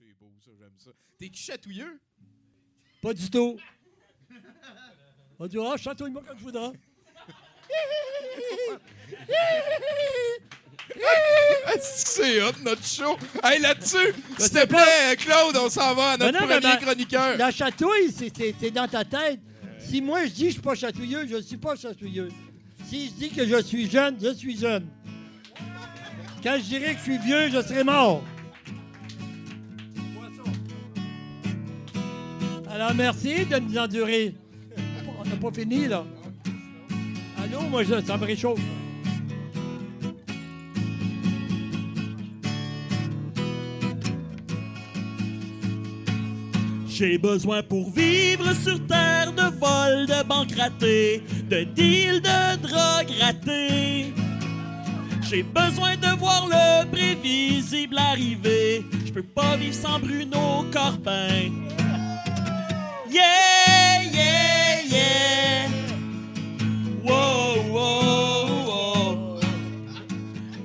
c'est beau, ça, j'aime ça. T'es-tu chatouilleux? Pas du tout. On dit, ah, chatouille-moi quand tu voudras. C'est hot, notre show. Hey, là-dessus, s'il te c'est plaît, Claude, on s'en va à notre Mais non, premier chroniqueur. La chatouille, c'est dans ta tête. Si moi, je dis que je suis pas chatouilleux, je suis pas chatouilleux. Si je dis que je suis jeune, je suis jeune. Quand je dirais que je suis vieux, je serai mort. Alors, merci de nous endurer. On n'a pas fini, là. Allô, moi, ça me réchauffe. J'ai besoin pour vivre sur terre de vol, de banques ratées, de deals, de drogue ratée. J'ai besoin de voir le prévisible arriver. Je peux pas vivre sans Bruno Corbin. Yeah, yeah, yeah. Wow, wow, wow.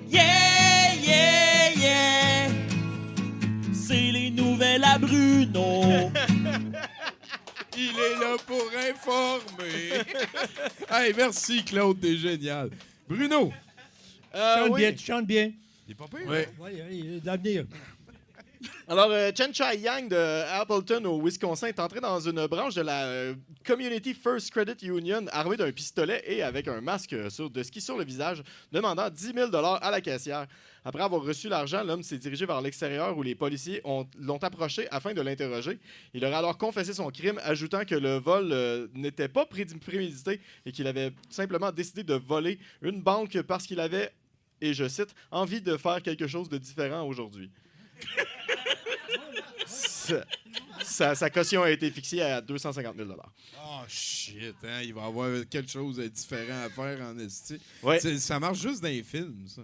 Yeah, yeah, yeah. C'est les nouvelles à Bruno. Il est là pour informer. Hey, merci, Claude, t'es génial. Bruno. Tu chantes bien. Il est pas pire? Oui. Oui, il est d'avenir. Alors, Chen Chai-Yang de Appleton au Wisconsin est entré dans une branche de la Community First Credit Union armé d'un pistolet et avec un masque de ski sur le visage, demandant 10 000 $ à la caissière. Après avoir reçu l'argent, l'homme s'est dirigé vers l'extérieur où les policiers l'ont approché afin de l'interroger. Il aurait alors confessé son crime, ajoutant que le vol n'était pas prémédité et qu'il avait simplement décidé de voler une banque parce qu'il avait, et je cite, envie de faire quelque chose de différent aujourd'hui. Sa caution a été fixée à 250 000 $. Oh, shit, hein? Il va y avoir quelque chose de différent à faire en esti. Ouais. Ça marche juste dans les films, ça.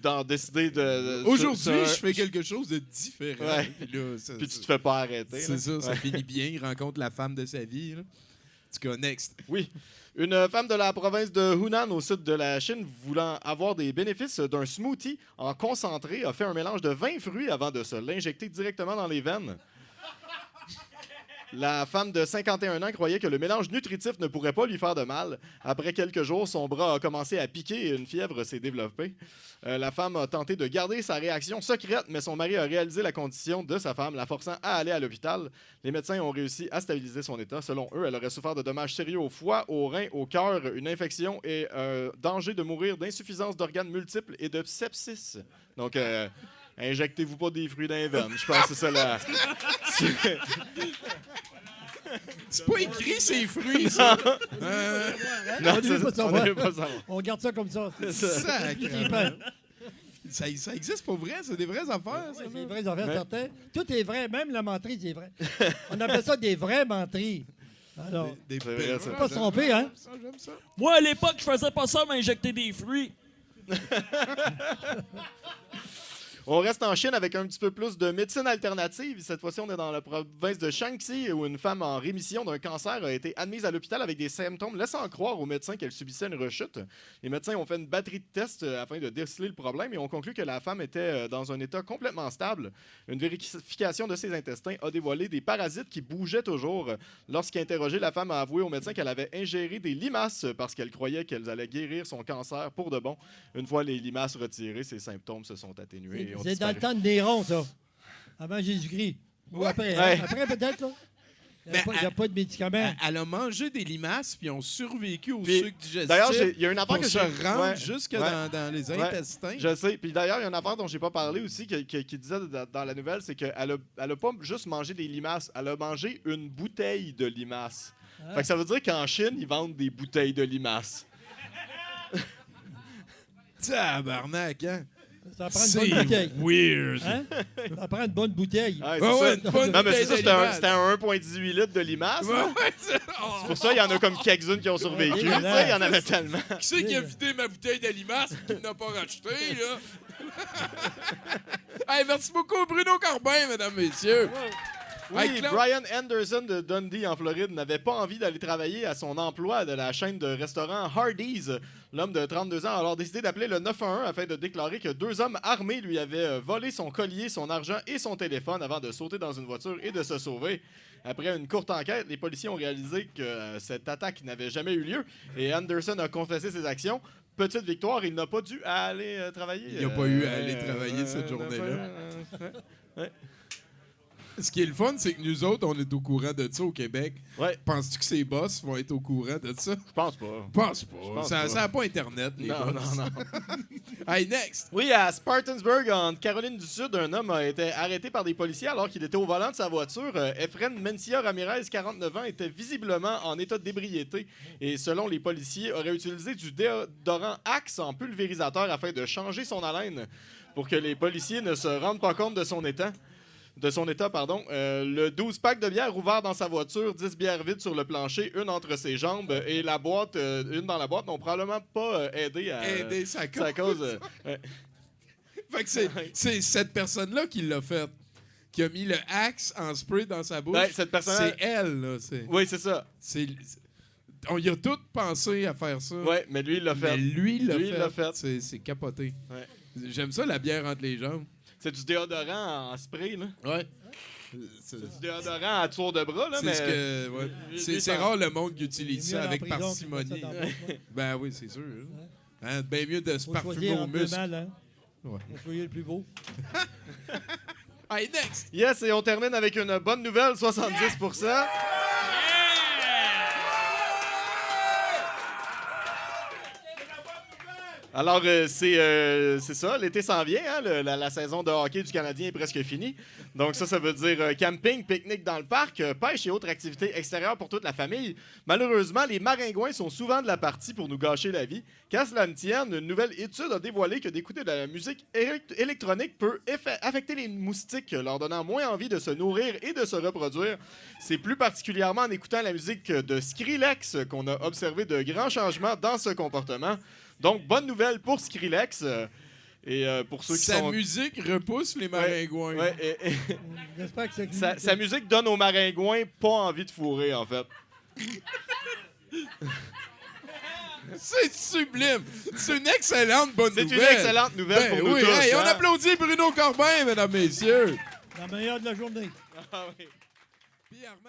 D'en décider de Aujourd'hui, je fais quelque chose de différent. Ouais. Puis tu te fais pas arrêter. C'est ça, ça finit bien. Il rencontre la femme de sa vie. Là. Tu connais, next. Oui. Une femme de la province de Hunan, au sud de la Chine, voulant avoir des bénéfices d'un smoothie en concentré, a fait un mélange de 20 fruits avant de se l'injecter directement dans les veines. La femme de 51 ans croyait que le mélange nutritif ne pourrait pas lui faire de mal. Après quelques jours, son bras a commencé à piquer et une fièvre s'est développée. La femme a tenté de garder sa réaction secrète, mais son mari a réalisé la condition de sa femme, la forçant à aller à l'hôpital. Les médecins ont réussi à stabiliser son état. Selon eux, elle aurait souffert de dommages sérieux au foie, au rein, au cœur, une infection et un danger de mourir d'insuffisance d'organes multiples et de sepsis. Donc, injectez-vous pas des fruits dans les veines. Je pense que c'est ça la... C'est pas écrit ces fruits, ça. Non, On veut pas savoir. on veut pas savoir. On garde ça comme ça. Sacrément. Ça existe pour vrai? C'est des vraies affaires, ça? C'est des vraies affaires, certains. Tout est vrai, même la menterie, c'est vrai. On appelle ça des vraies menteries. Alors, Des C'est vrai, belles- ça. pas se tromper, hein? J'aime ça. Moi, à l'époque, je faisais pas ça, m'injecter des fruits. On reste en Chine avec un petit peu plus de médecine alternative. Cette fois-ci, on est dans la province de Shaanxi où une femme en rémission d'un cancer a été admise à l'hôpital avec des symptômes laissant croire aux médecins qu'elle subissait une rechute. Les médecins ont fait une batterie de tests afin de déceler le problème et ont conclu que la femme était dans un état complètement stable. Une vérification de ses intestins a dévoilé des parasites qui bougeaient toujours. Lorsqu'interrogée, la femme a avoué aux médecins qu'elle avait ingéré des limaces parce qu'elle croyait qu'elles allaient guérir son cancer pour de bon. Une fois les limaces retirées, ses symptômes se sont atténués. et ont C'est dans le disparu. temps de Néron, ça. Avant Jésus-Christ. Ou après. Ouais. Hein? Après, peut-être, là. Il n'y a pas de médicaments. Elle a mangé des limaces puis ont survécu au Puis, sucre digestif. D'ailleurs, il y a une affaire pour que se j'ai... rendre Ouais. jusque Ouais. dans les Ouais. intestins. Je sais. Puis d'ailleurs, il y a une affaire dont j'ai pas parlé aussi qui disait dans la nouvelle, c'est qu'elle a pas juste mangé des limaces, elle a mangé une bouteille de limaces. Fait que ça veut dire qu'en Chine, ils vendent des bouteilles de limaces. Tabarnak, hein? Ça prend une bonne bouteille. weird. Hein? Ça prend une bonne bouteille. Ouais, Ouais, c'est ouais, ça. une bonne Non, mais c'est bouteille ça, de limaces. c'était un 1,18 litres de limaces. Ouais, là. ouais, c'est C'est pour ça qu'il y en a comme quelques-unes qui ont survécu. Ouais, Tu sais, il y en avait tellement. Qui c'est qui a vidé ma bouteille d'alimas et qui n'a pas racheté, là? Hey, merci beaucoup, Bruno Corbin, mesdames, messieurs. Oui, Hey, Claude. Brian Anderson de Dundee, en Floride, n'avait pas envie d'aller travailler à son emploi de la chaîne de restaurants Hardee's L'homme de 32 ans a alors décidé d'appeler le 911 afin de déclarer que 2 hommes armés lui avaient volé son collier, son argent et son téléphone avant de sauter dans une voiture et de se sauver. Après une courte enquête, les policiers ont réalisé que cette attaque n'avait jamais eu lieu et Anderson a confessé ses actions. Petite victoire, il n'a pas dû aller travailler. Il n'a pas eu à aller travailler cette journée-là. Ce qui est le fun, c'est que nous autres, on est au courant de ça au Québec. Ouais. Penses-tu que ses boss vont être au courant de ça? Je pense pas. Pense pas. pense Ça pas. n'a pas Internet, les Non, boss. non. Hey, next! Oui, à Spartansburg, en Caroline du Sud, un homme a été arrêté par des policiers alors qu'il était au volant de sa voiture. Efren Mencia Ramirez, 49 ans, était visiblement en état d'ébriété et, selon les policiers, aurait utilisé du déodorant Axe en pulvérisateur afin de changer son haleine pour que les policiers ne se rendent pas compte de son état. Le 12 packs de bière ouvert dans sa voiture, 10 bières vides sur le plancher, une entre ses jambes et la boîte, une dans la boîte, n'ont probablement pas aidé à Aider sa cause. sa cause. Fait que c'est cette personne-là qui l'a fait. Qui a mis le axe en spray dans sa bouche. Ben, cette personne, C'est elle, là. oui, c'est ça. On y a tous pensé à faire ça. Ouais, mais lui, il l'a Mais fait. lui, il Lui, il l'a l'a fait. fait. C'est capoté. Ouais. J'aime ça, la bière entre les jambes. C'est du déodorant en spray, là. Ouais. C'est du déodorant à tour de bras, là, C'est mais... ce que, ouais. Lui, C'est ça- rare le monde qui utilise Il est mieux ça en avec prison qu'il parcimonie. met ça dans la bouche, ouais. Ben oui, c'est sûr. Hein, bien mieux de se Faut parfumer choisir au entre deux muscle. mâles, hein. Ouais. Faut choisir le plus beau. Hey, next! Yes, et on termine avec une bonne nouvelle, 70%. Alors, c'est ça, l'été s'en vient, hein, la saison de hockey du Canadien est presque finie. Donc ça veut dire camping, pique-nique dans le parc, pêche et autres activités extérieures pour toute la famille. Malheureusement, les maringouins sont souvent de la partie pour nous gâcher la vie. Qu'à cela ne tienne, une nouvelle étude a dévoilé que d'écouter de la musique électronique peut affecter les moustiques, leur donnant moins envie de se nourrir et de se reproduire. C'est plus particulièrement en écoutant la musique de Skrillex qu'on a observé de grands changements dans ce comportement. Donc, bonne nouvelle pour Skrillex. Et pour ceux qui Sa sont... musique repousse les maringouins. Ouais, J'espère que c'est sa musique donne aux maringouins pas envie de fourrer, en fait. C'est sublime! C'est une excellente bonne C'est nouvelle! une excellente nouvelle Ben pour nous oui, tous. hey, on hein? applaudit Bruno Corbin, mesdames, messieurs! la meilleure de la journée. Ah oui. Puis Armand...